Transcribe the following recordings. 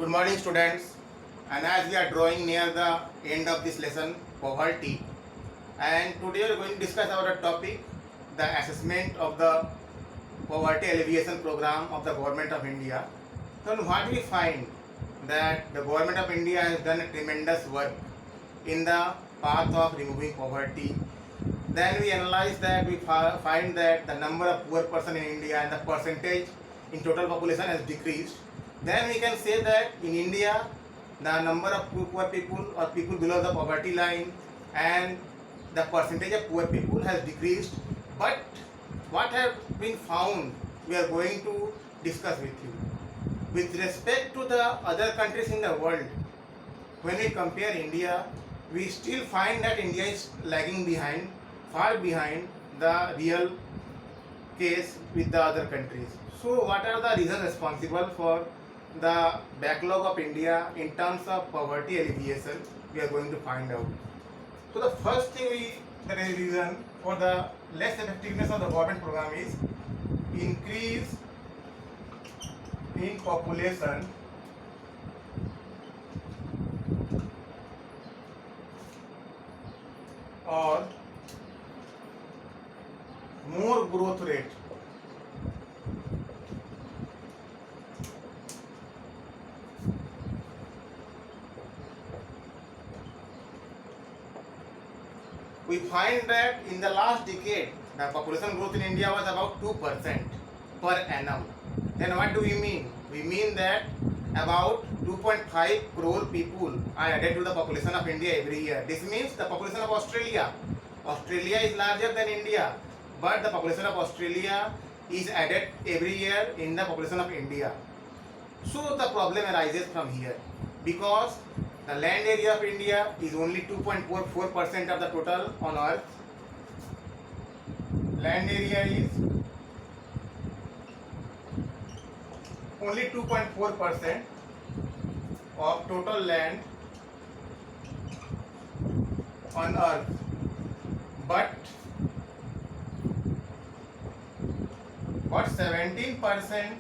Good morning, students. And as we are drawing near the end of this lesson, poverty, and today we are going to discuss our topic, the assessment of the poverty alleviation program of the government of India. So, what we find that the government of India has done a tremendous work in the path of removing poverty. Then we analyze that we find that the number of poor person in India and the percentage in total population has decreased. Then we can say that in India the number of poor people or people below the poverty line and the percentage of poor people has decreased. But what have been found we are going to discuss with you. With respect to the other countries in the world, when we compare India, we still find that India is lagging behind, far behind the real case with the other countries. So what are the reasons responsible for the backlog of India in terms of poverty alleviation? We are going to find out. So the first thing the reason for the less effectiveness of the government program is increase in population or more growth rate. We find that in the last decade, the population growth in India was about 2% per annum. Then what do we mean? We mean that about 2.5 crore people are added to the population of India every year. This means the population of Australia. Australia is larger than India, but the population of Australia is added every year in the population of India. So the problem arises from here because the land area of India is only 2.44% of the total on earth. Land area is only 2.4% of total land on earth. But 17%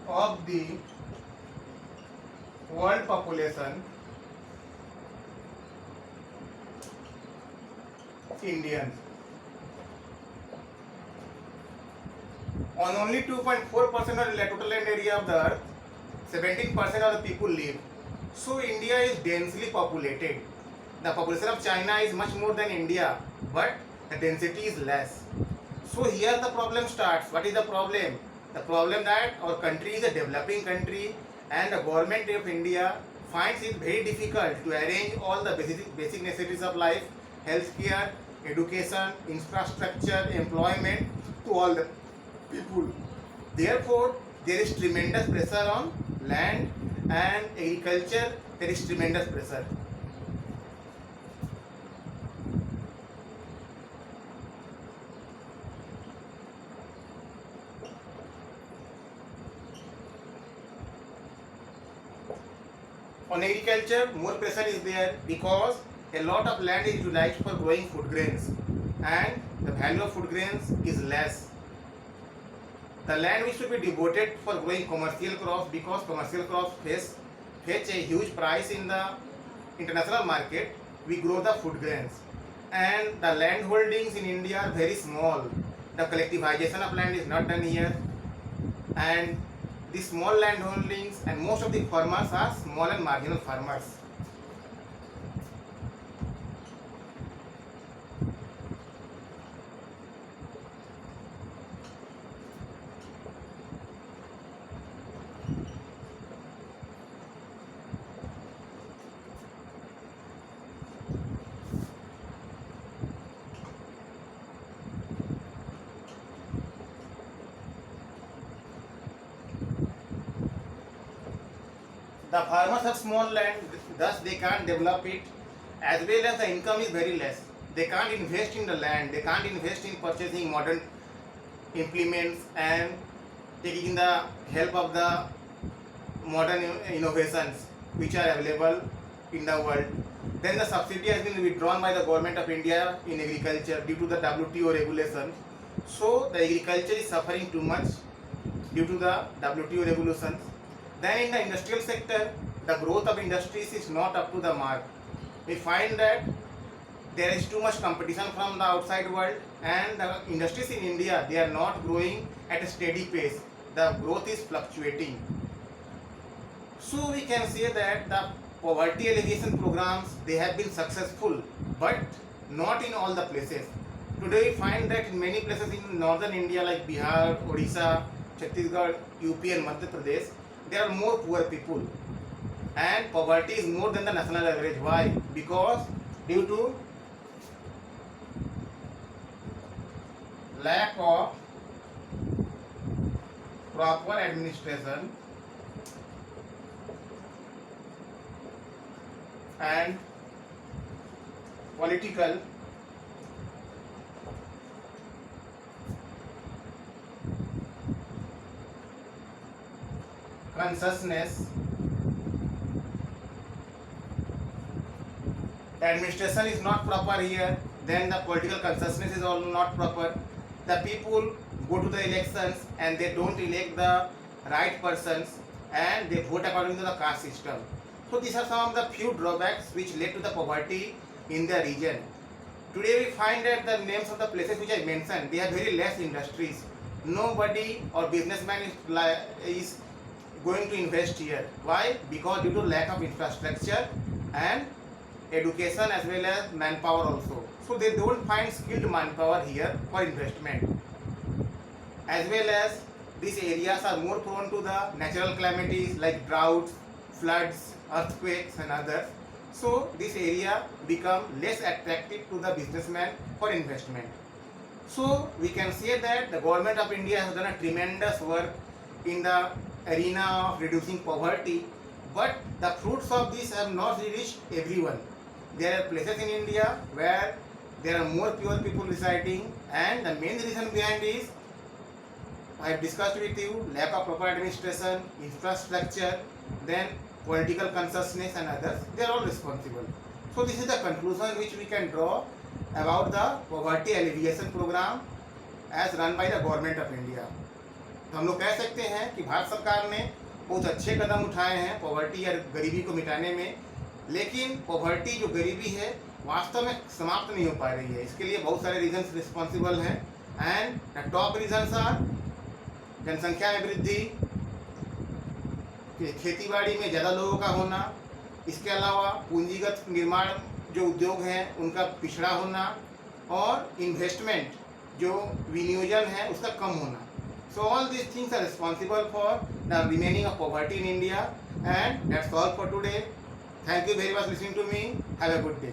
of the world population Indians. On only 2.4% of the total land area of the earth, 17% of the people live. So India is densely populated. The population of China is much more than India, but the density is less. So here the problem starts. What is the problem? The problem that our country is a developing country and the government of India finds it very difficult to arrange all the basic necessities of life, healthcare, education, infrastructure, employment to all the people. Therefore, there is tremendous pressure on land and agriculture. There is tremendous pressure. On agriculture, more pressure is there because a lot of land is utilized for growing food grains and the value of food grains is less. The land which should be devoted for growing commercial crops, because commercial crops fetch a huge price in the international market, we grow the food grains. And the land holdings in India are very small. The collectivization of land is not done here. And the small land holdings and most of the farmers are small and marginal farmers. The farmers have small land, thus they can't develop it, as well as the income is very less. They can't invest in the land, they can't invest in purchasing modern implements and taking the help of the modern innovations which are available in the world. Then the subsidy has been withdrawn by the government of India in agriculture due to the WTO regulations. So the agriculture is suffering too much due to the WTO regulations. Then in the industrial sector, the growth of industries is not up to the mark. We find that there is too much competition from the outside world, and the industries in India, they are not growing at a steady pace. The growth is fluctuating. So we can say that the poverty alleviation programs, they have been successful, but not in all the places. Today we find that in many places in northern India like Bihar, Odisha, Chhattisgarh, UP and Madhya Pradesh, there are more poor people, and poverty is more than the national average. Why? Because due to lack of proper administration and political consciousness. Administration is not proper here, then the political consciousness is also not proper. The people go to the elections and they don't elect the right persons, and they vote according to the caste system. So these are some of the few drawbacks which led to the poverty in the region. Today we find that the names of the places which I mentioned, they have very less industries. Nobody or businessman is going to invest here. Why? Because due to lack of infrastructure and education as well as manpower also. So they don't find skilled manpower here for investment. As well as these areas are more prone to the natural calamities like droughts, floods, earthquakes and others. So this area become less attractive to the businessman for investment. So we can say that the government of India has done a tremendous work in the arena of reducing poverty, but the fruits of this have not reached everyone. There are places in India where there are more poor people residing, and the main reason behind is, I have discussed with you, lack of proper administration, infrastructure, then political consciousness and others. They are all responsible. So this is the conclusion which we can draw about the poverty alleviation program as run by the government of India. तो हम लोग कह सकते हैं कि भारत सरकार ने बहुत अच्छे कदम उठाए हैं पॉवर्टी या गरीबी को मिटाने में, लेकिन पॉवर्टी जो गरीबी है वास्तव में समाप्त नहीं हो पा रही है. इसके लिए बहुत सारे रीजन्स रिस्पॉन्सिबल हैं, and the top reasons are जनसंख्या में वृद्धि, खेतीबाड़ी में ज़्यादा लोगों का होना, इसके अलावा पूंजीगत निर्माण जो उद्योग हैं उनका पिछड़ा होना, और इन्वेस्टमेंट जो विनियोजन है उसका कम होना. So all these things are responsible for the remaining of poverty in India, and that's all for today. Thank you very much for listening to me. Have a good day.